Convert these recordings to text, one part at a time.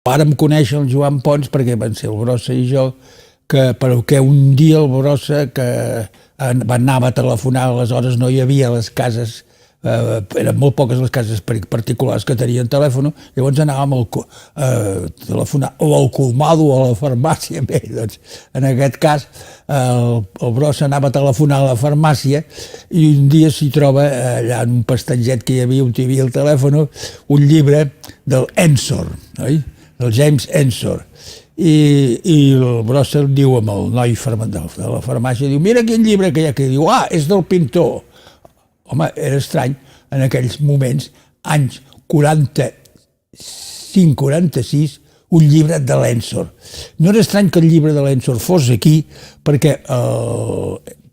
vàrem conèixer el Joan Pons perquè van ser el Brossa i jo, perquè un dia el Brossa anava a telefonar, aleshores no hi havia les cases, eren molt poques les cases particulars que tenien telèfon, llavors anàvem a telefonar o al colmado o a la farmàcia. Bé, doncs, en aquest cas el Brossa anava a telefonar a la farmàcia i un dia s'hi troba allà en un pastatget que hi havia on hi havia el telèfon, un llibre del Ensor, oi? Del James Ensor. I el Brossa diu amb el noi de la farmàcia, diu, mira quin llibre que hi ha aquí, diu, és del pintor. Home, era estrany, en aquells moments, anys 45-46, un llibre de l'Ensor. No era estrany que el llibre de l'Ensor fos aquí, perquè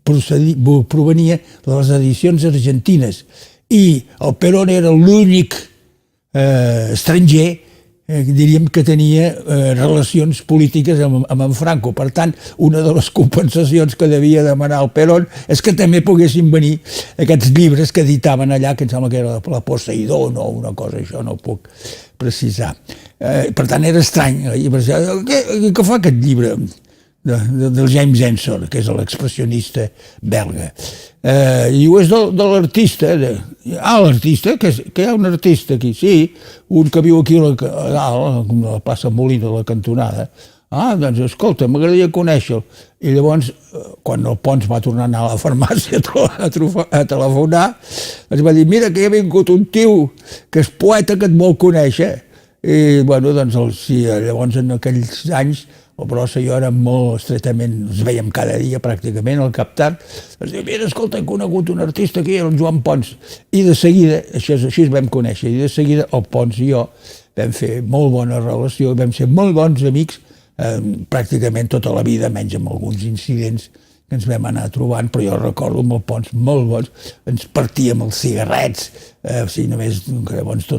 provenia de les edicions argentines, i el Perón era l'únic estranger diríem que tenia relacions polítiques amb en Franco. Per tant, una de les compensacions que devia demanar el Perón és que també poguessin venir aquests llibres que editaven allà, que em sembla que era la Poseidón o una cosa, això no ho puc precisar. Per tant, era estrany. Què fa aquest llibre del James Ensor, que és l'expressionista belga? I és de l'artista. L'artista? Que hi ha un artista aquí? Sí, un que viu aquí a la plaça Molina, a la cantonada. Doncs escolta, m'agradaria conèixer-lo. I llavors, quan el Pons va tornar a anar a la farmàcia a telefonar, ens va dir, mira que hi ha vingut un tio que és poeta que et vol conèixer. I, bueno, doncs, sí, llavors en aquells anys el Brossa i jo érem molt estretament, ens veiem cada dia pràcticament al Captar, ens diu, mira, escolta, he conegut un artista aquí, el Joan Pons, i de seguida, així es vam conèixer, i de seguida el Pons i jo vam fer molt bona relació, vam ser molt bons amics, pràcticament tota la vida, menys amb alguns incidents que ens vam anar trobant, però jo recordo amb el Pons molt bons, ens partíem els cigarrets, només que llavors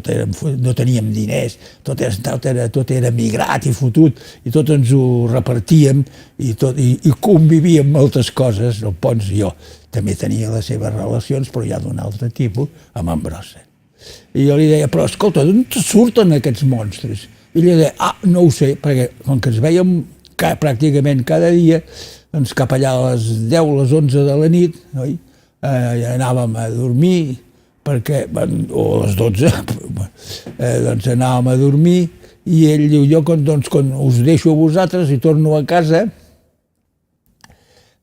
no teníem diners, tot era migrat i fotut, i tot ens ho repartíem i convivíem moltes coses, el Pons i jo. També tenia les seves relacions, però ja d'un altre tipus, amb en Brossa. I jo li deia, però escolta, d'on surten aquests monstres? I li deia, no ho sé, perquè com que ens vèiem pràcticament cada dia, doncs cap allà a les 10, les 11 de la nit, anàvem a dormir, o a les 12, doncs anàvem a dormir, i ell diu, jo quan us deixo a vosaltres i torno a casa,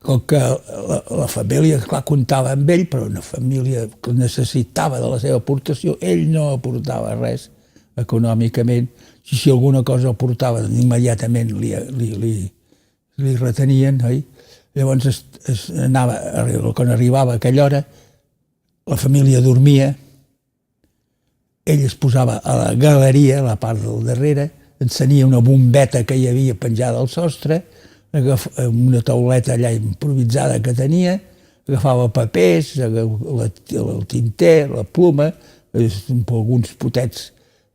com que la família, clar, comptava amb ell, però una família que necessitava de la seva aportació, ell no aportava res econòmicament, si alguna cosa aportava, immediatament li retenien, oi? Llavors quan arribava aquella hora, la família dormia, ell es posava a la galeria, a la part del darrere, encenia una bombeta que hi havia penjada al sostre, una tauleta allà improvisada que tenia, agafava papers, el tinter, la pluma, alguns potets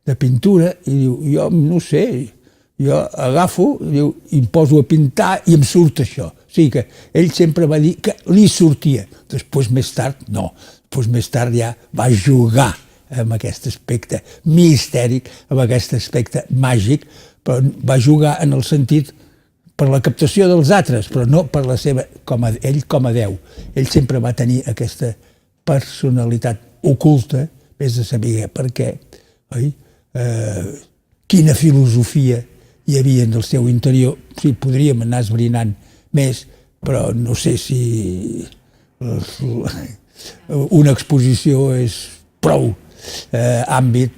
de pintura, i diu, jo no sé, jo agafo, i em poso a pintar i em surt això. O sigui que ell sempre va dir que li sortia. Després més tard, no. Després més tard ja va jugar amb aquest aspecte mistèric, amb aquest aspecte màgic, però va jugar en el sentit per la captació dels altres, però no per la seva, ell com a Déu. Ell sempre va tenir aquesta personalitat oculta, vés a saber per què, oi? Quina filosofia hi havia en el seu interior. Sí, podríem anar esbrinant més, però no sé si una exposició és prou àmbit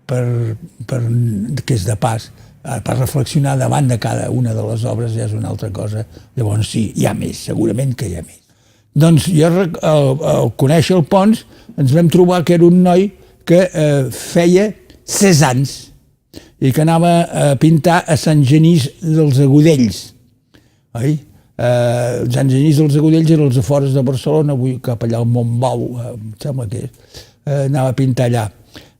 que és de pas, per reflexionar davant de cada una de les obres ja és una altra cosa. Llavors sí, hi ha més, segurament que hi ha més. Doncs jo, al conèixer el Pons, ens vam trobar que era un noi que feia Cézannes i que anava a pintar a Sant Genís dels Agudells. Sant Genís dels Agudells era als afores de Barcelona, avui cap allà al Montbau, em sembla que anava a pintar allà.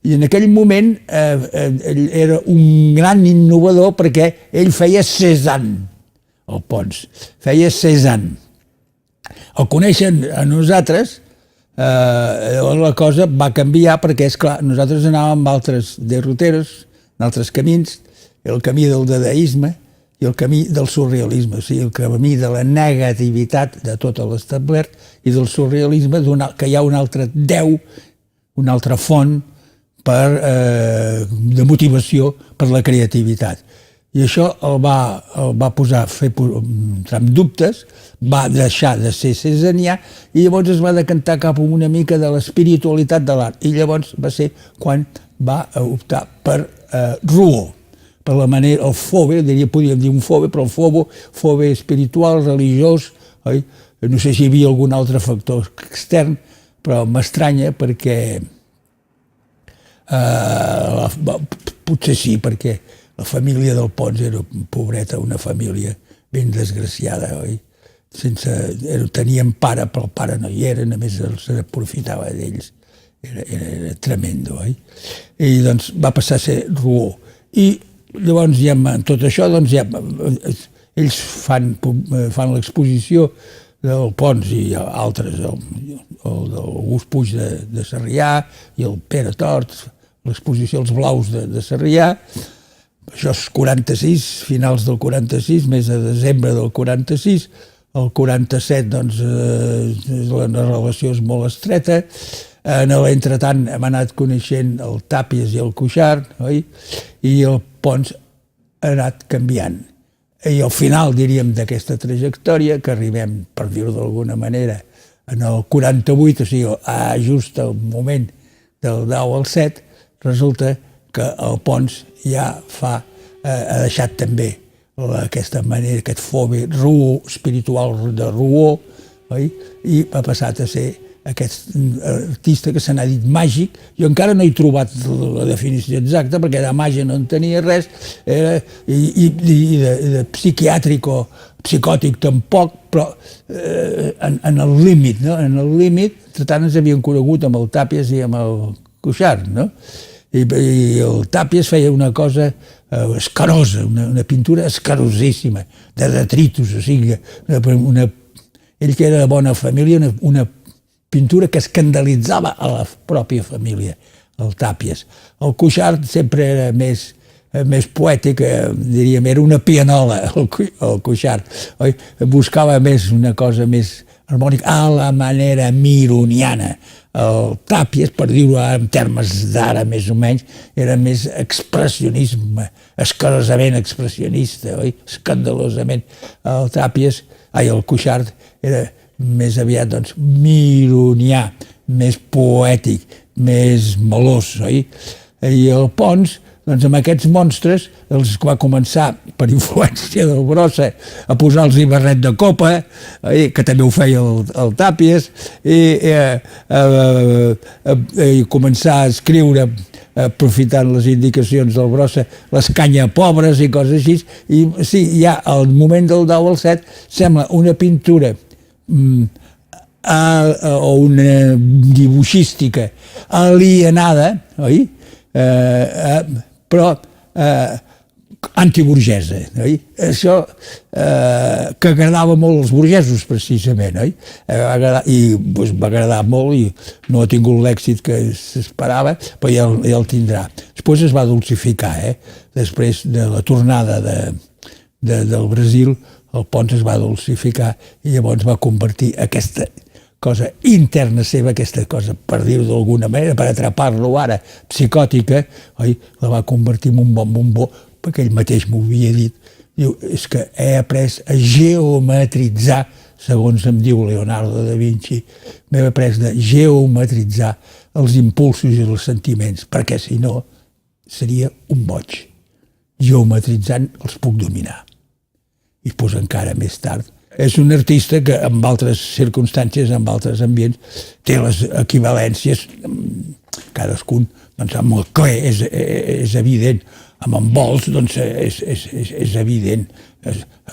I en aquell moment ell era un gran innovador perquè ell feia Cézanne, el Pons, feia Cézanne. El coneixen a nosaltres, la cosa va canviar perquè, esclar, nosaltres anàvem amb altres derroteros, en altres camins, el camí del dadaisme i el camí del surrealisme, o sigui, el camí de la negativitat de tot l'establert i del surrealisme que hi ha un altre Déu, una altra font de motivació per la creativitat. I això el va posar a entrar en dubtes, va deixar de ser cesarià i llavors es va decantar cap a una mica de l'espiritualitat de l'art. I llavors va ser quan va optar per Rouault, per la manera, el Fauve, podríem dir un Fauve, però el Fauve espiritual, religiós, oi? No sé si hi havia algun altre factor extern, però m'estranya perquè potser sí, perquè la família del Pons era pobreta, una família ben desgraciada, oi? Tenien pare, però el pare no hi era, només se n'aprofitava d'ells. Era tremendo, oi? I doncs va passar a ser Rouault. I llavors ja amb tot això, doncs ja ells fan l'exposició del Pons i altres, el d'August Puig de Sarrià i el Pere Tort, l'exposició Els Blaus de Sarrià. Això és 46, finals del 46, mes de desembre del 46. El 47, doncs, la relació és molt estreta. En l'entretant hem anat coneixent el Tàpies i el Cuixart, oi? I el Pons ha anat canviant. I al final, diríem, d'aquesta trajectòria, que arribem, per dir-ho d'alguna manera, en el 48, o sigui, just al moment del 10 al 7, resulta que el Pons ja ha deixat també aquesta manera, aquest Fauve espiritual de Rouault, oi? I ha passat a ser aquest artista que se n'ha dit màgic. Jo encara no he trobat la definició exacta, perquè de màgia no en tenia res, i de psiquiàtric o psicòtic tampoc, però en el límit, no? En el límit, tant ens havien conegut amb el Tàpies i amb el Cuixart, no? I el Tàpies feia una cosa escarosa, una pintura escarosíssima, de detritus, o sigui, ell que era de bona família, una pintura que escandalitzava a la pròpia família, el Tàpies. El Cuixart sempre era més poètic, diríem, era una pianola, el Cuixart, oi? Buscava una cosa més harmònica, a la manera mironiana. El Tàpies, per dir-ho en termes d'ara més o menys, era més expressionisme, escarosament expressionista, oi? Escandalosament. El Cuixart era més aviat, doncs, mironià, més poètic, més melós, oi? I el Pons, doncs, amb aquests monstres, els va començar, per influència del Brossa, a posar-los barret de copa, que també ho feia el Tàpies, i començar a escriure, aprofitant les indicacions del Brossa, les canyapobres i coses així. I sí, ja al moment del 10 al 7 sembla una pintura o una dibuixística alienada, oi? Però antiburgesa, oi? Això que agradava molt als burgesos, precisament, oi? I va agradar molt i no ha tingut l'èxit que s'esperava, però ja el tindrà. Després es va dulcificar, després de la tornada del Brasil, el Pons es va dulcificar i llavors va convertir aquesta cosa interna seva, aquesta cosa, per dir-ho d'alguna manera, per atrapar-lo ara, psicòtica, oi? La va convertir en un bon bombó, perquè ell mateix m'ho havia dit. Diu, és que he après a geometritzar, segons em diu Leonardo da Vinci, m'he après de geometritzar els impulsos i els sentiments, perquè si no seria un boig. Geometritzant els puc dominar. I després encara més tard. És un artista que en altres circumstàncies, en altres ambients, té les equivalències, cadascun, doncs amb el Klee és evident, amb en Bols, doncs és evident,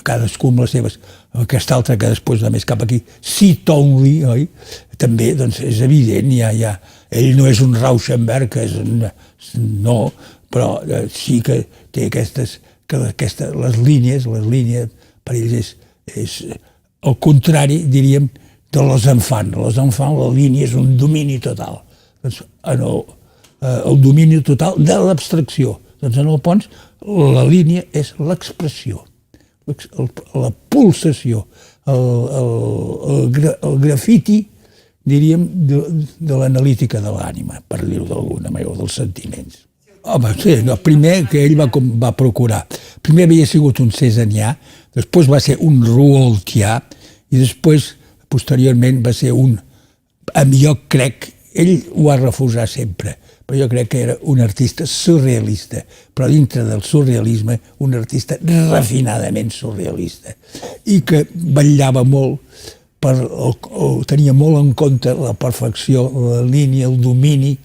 cadascú amb les seves, aquest altre que després de més cap aquí, Townley, oi? També doncs és evident, ell no és un Rauschenberg, no, però sí que té les línies per ells és el contrari, diríem, de Los Enfants. Los Enfants, la línia és un domini total. Doncs el domini total de l'abstracció. Doncs en el Pons la línia és l'expressió, la pulsació, el grafiti, diríem, de l'analítica de l'ànima, per dir-ho d'alguna manera, dels sentiments. Home, sí, el primer que ell va procurar. Primer havia sigut un cesanià, després va ser un ruoltià, i després, posteriorment, va ser jo crec, ell ho va refusar sempre, però jo crec que era un artista surrealista, però dintre del surrealisme, un artista refinadament surrealista, i que vetllava molt, tenia molt en compte la perfecció, la línia, el domini,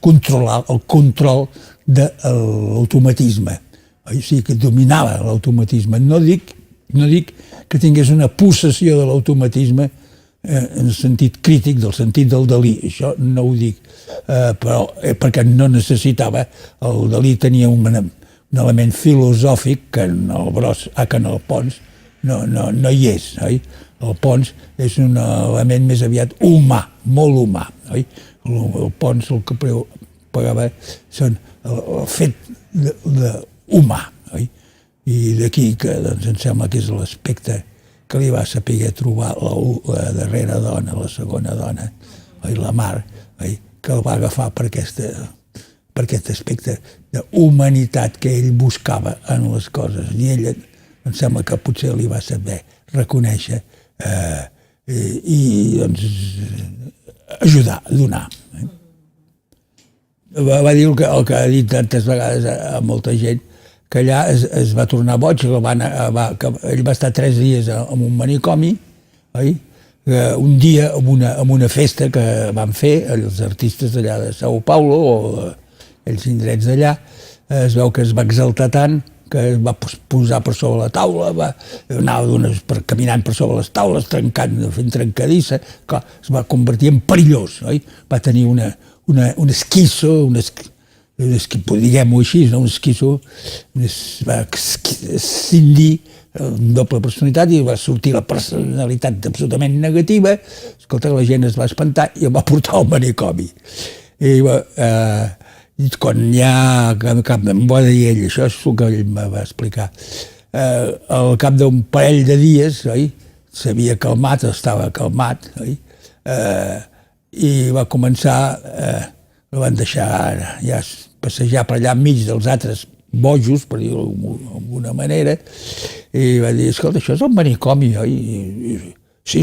controlar el control de l'automatisme. O sigui que dominava l'automatisme. No dic que tingués una possessió de l'automatisme en el sentit crític, del sentit del Dalí, això no ho dic, però perquè no necessitava, el Dalí tenia un element filosòfic que en el Bros, que en el Pons no hi és, oi? El Pons és un element més aviat humà, molt humà, oi? El Pons el que pagava són el fet humà, oi? I d'aquí que doncs, em sembla que és l'aspecte que li va saber trobar la darrera dona, la segona dona, la Mar, que el va agafar per aquest aspecte d'humanitat que ell buscava en les coses. I ella, em sembla que potser li va saber reconèixer i doncs, ajudar, donar. Va dir el que ha dit tantes vegades a molta gent, que allà es va tornar boig, ell va estar 3 dies en un manicomi, un dia en una festa que van fer els artistes d'allà de Sao Paulo o els indrets d'allà, es veu que es va exaltar tant que es va posar per sobre la taula, anava caminant per sobre les taules, fent trencadissa, es va convertir en perillós, va tenir un esquizo, diguem-ho així, un esquizo, va escindir doble personalitat i va sortir la personalitat absolutament negativa. Escolta, la gent es va espantar i el va portar al manicomi. I quan ja, em va dir ell, això és el que ell em va explicar, al cap d'un parell de dies, s'havia calmat, estava calmat, i va començar, el van deixar ja passejar per allà enmig dels altres bojos, per dir-ho d'alguna manera, i va dir, escolta, això és el manicomi, oi? Sí,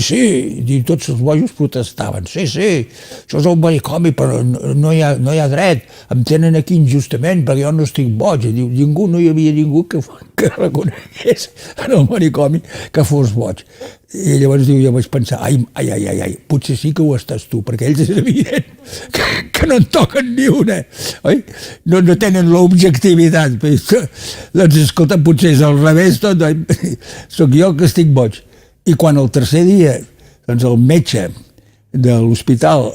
i tots els bojos protestaven, sí, això és el manicomi, però no hi ha dret, em tenen aquí injustament perquè jo no estic boig. I diu, no hi havia ningú que reconegués en el manicomi que fos boig. I llavors jo vaig pensar, ai, potser sí que ho estàs tu, perquè ells és evident que no en toquen ni una, oi? No tenen l'objectivitat. Doncs escolta, potser és al revés tot, sóc jo que estic boig. I quan el tercer dia, doncs el metge de l'hospital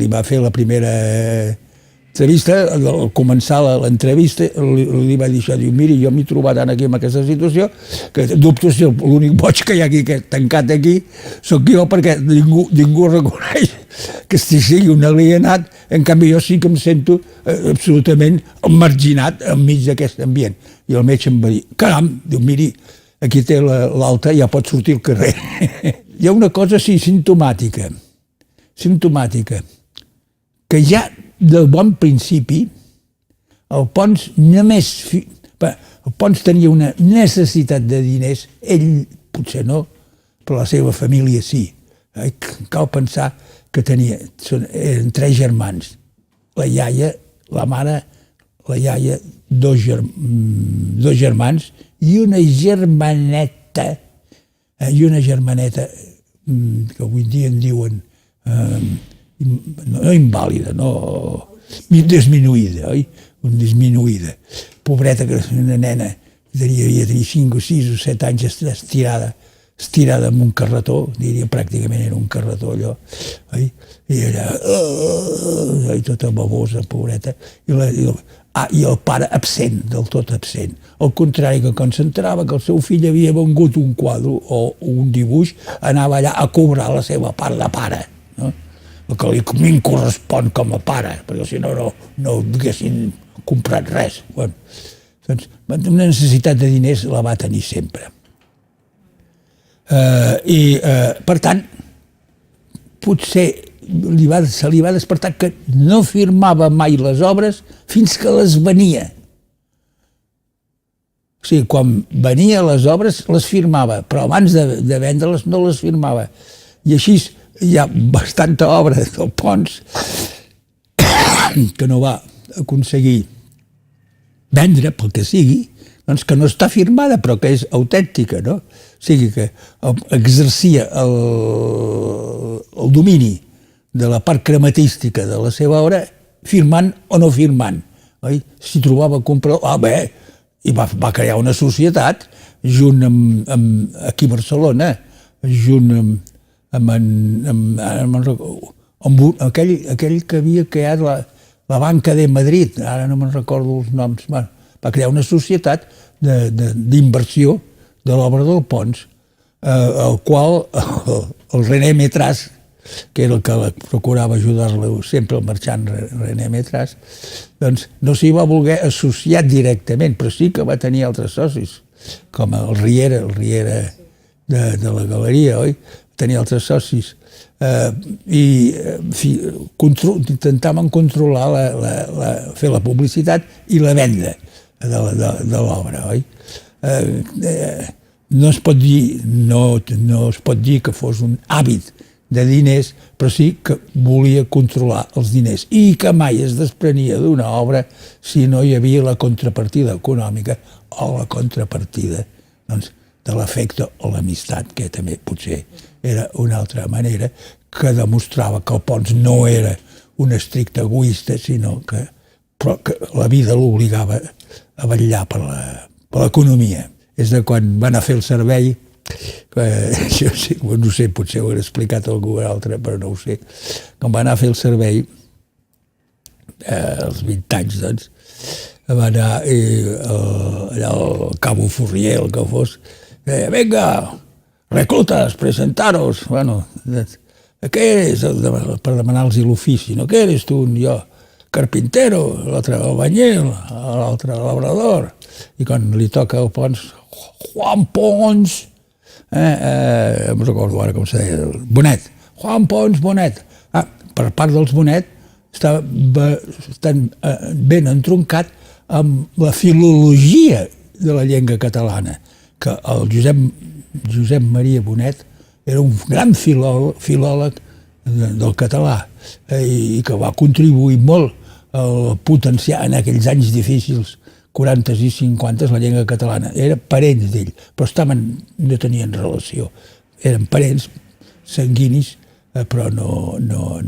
li va fer la primera entrevista, al començar l'entrevista li va dir això, diu, miri, jo m'he trobat aquí en aquesta situació, que dubto si l'únic boig que hi ha aquí, que tancat aquí, sóc jo perquè ningú reconeix que sigui un alienat, en canvi jo sí que em sento absolutament marginat enmig d'aquest ambient. I el metge em va dir, caram, diu, miri, aquí té l'alta, ja pot sortir al carrer. Hi ha una cosa, sí, simptomàtica, que ja del bon principi el Pons el Pons tenia una necessitat de diners, ell potser no, però la seva família sí. Cal pensar que eren 3 germans, la iaia, la mare, la iaia, 2 germans i una germaneta, que avui dia en diuen no invàlida, no disminuïda, oi? Disminuïda. Pobreta, que una nena devia tenir 5 o 6 o 7 anys estirada en un carretó, diria pràcticament era un carretó allò, i allà, tota babosa, pobreta, i el pare absent, del tot absent. Al contrari, que quan s'entrava que el seu fill havia vengut un quadre o un dibuix, anava allà a cobrar la seva part de pare, el que a mi em correspon com a pare, perquè si no haguessin comprat res. Bueno, doncs, una necessitat de diners la va tenir sempre. Per tant, potser se li va despertar que no firmava mai les obres fins que les venia. O sigui, quan venia les obres les firmava, però abans de vendre-les no les firmava. I així hi ha bastanta obra del Pons que no va aconseguir vendre, pel que sigui, doncs que no està firmada, però que és autèntica, no? O sigui, que exercia el domini de la part crematística de la seva obra firmant o no firmant. Oi? Si trobava comprador, i va crear una societat junt amb aquí a Barcelona, junt amb aquell que havia creat la Banca de Madrid, ara no me'n recordo els noms, va crear una societat d'inversió de l'obra del Pons, al qual el René Métras, que era el que procurava ajudar-lo sempre, el marxant René Métras, doncs no s'hi va voler associar directament, però sí que va tenir altres socis, com el Riera de la Galeria, oi? Tenia altres socis. I intentaven controlar, fer la publicitat i la venda de l'obra, oi? No es pot dir que fos un hàbit de diners, però sí que volia controlar els diners i que mai es desprenia d'una obra si no hi havia la contrapartida econòmica o la contrapartida de l'afecte o l'amistat, que també potser era una altra manera que demostrava que el Pons no era un estricte egoista, sinó que la vida l'obligava a vetllar per l'economia. És de quan va anar a fer el servei, no sé, potser ho he explicat a algú altre, però no ho sé, quan va anar a fer el servei, als 20 anys, doncs, va anar allà al Cabo Furrier, el que fos, venga, reclutas, presentaros, bueno, ¿qué eres? Per demanar-los l'ofici, no? ¿Qué eres tu? Jo, carpintero, l'altre albañil, l'altre labrador, i quan li toca el Pons, Juan Pons, em recordo ara com se deia, Bonet, Juan Pons Bonet. Per part dels Bonet està ben entroncat amb la filologia de la llengua catalana, que el Josep Maria Bonet era un gran filòleg del català i que va contribuir molt a potenciar en aquells anys difícils 40 i 50 la llengua catalana. Era parents d'ell, però no tenien relació. Eren parents sanguinis, però no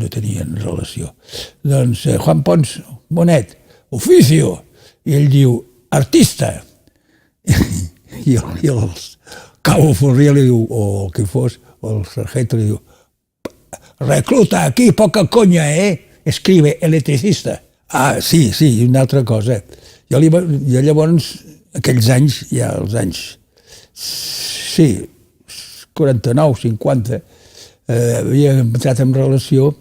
tenien relació. Doncs Juan Pons Bonet, oficio, i ell diu, artista. I el Cabo Furrier li diu, o el que fos, o el sargento li diu, recluta, aquí poca conya, escribe electricista. Sí, una altra cosa. Jo llavors, aquells anys, ja els anys, 49, 50, havia entrat en relació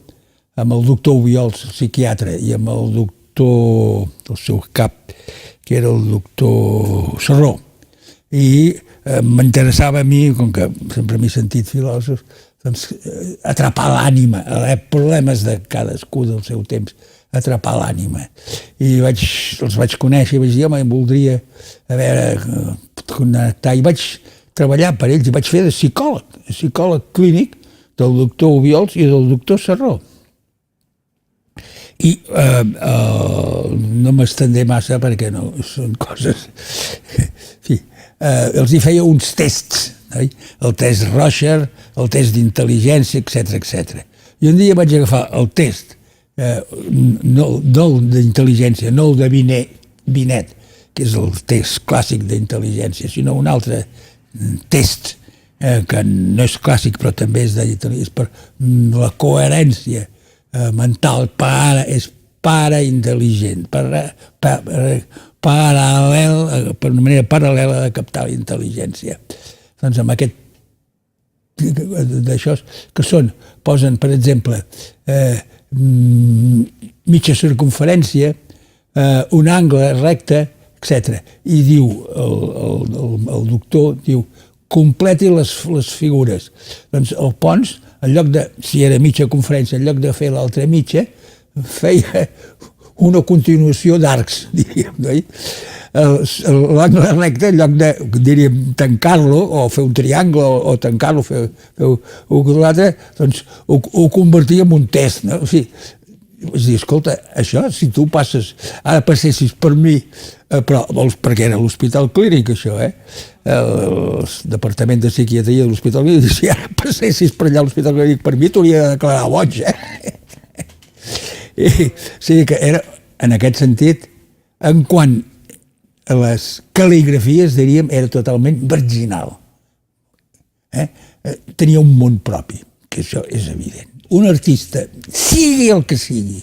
amb el doctor Obiols, el psiquiatre, i amb el doctor, el seu cap, que era el doctor Serró. I m'interessava a mi, com que sempre m'he sentit filòsof, doncs atrapar l'ànima, problemes de cadascú del seu temps, atrapar l'ànima. I els vaig conèixer i vaig dir, home, em voldria connectar. I vaig treballar per ells i vaig fer de psicòleg clínic del doctor Obiols i del doctor Serró. I no m'estendré massa perquè no són coses... En fi, els hi feia uns tests, el test Rorschach, el test d'intel·ligència, etc. I un dia vaig agafar el test no d'intel·ligència, no el de Binet, que és el test clàssic d'intel·ligència, sinó un altre test que no és clàssic però també és per la coherència mental, és paraintel·ligent, per una manera paral·lela de captar la intel·ligència. Doncs amb aquest d'això que posen, per exemple, mitja circunferència, un angle recte, etc. I diu, el doctor diu, completi les figures. Doncs el Pons, en lloc de, si era mitja conferència, en lloc de fer l'altra mitja, feia una continuació d'arcs, diríem, no? L'angle recte, en lloc de, diríem, tancar-lo, o fer un triangle, o tancar-lo, fer l'altre, doncs ho convertia en un test, no? O sigui, és dir, escolta, això, si tu passes, ara passessis per mi, però, perquè era l'Hospital Clínic, això, el Departament de Psiquiatria de l'Hospital Clínic, si ara passessis per allà a l'Hospital Clínic per mi, t'hauria de declarar boig, I, o sigui que era, en aquest sentit, en quant a les cal·ligrafies, diríem, era totalment virginal. Tenia un món propi, que això és evident. Un artista, sigui el que sigui,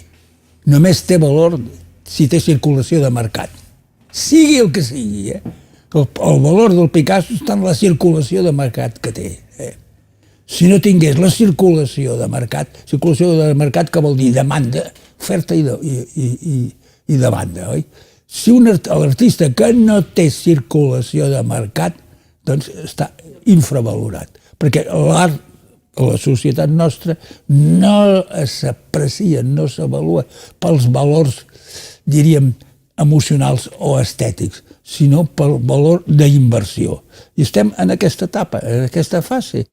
només té valor si té circulació de mercat. Sigui el que sigui, El valor del Picasso està en la circulació de mercat que té. Si no tingués la circulació de mercat que vol dir demanda, oferta i demanda, oi? Si l'artista que no té circulació de mercat, doncs està infravalorat, perquè l'art a la societat nostra no s'aprecia, no s'avalua pels valors, diríem, emocionals o estètics, sinó pel valor d'inversió. I estem en aquesta etapa, en aquesta fase.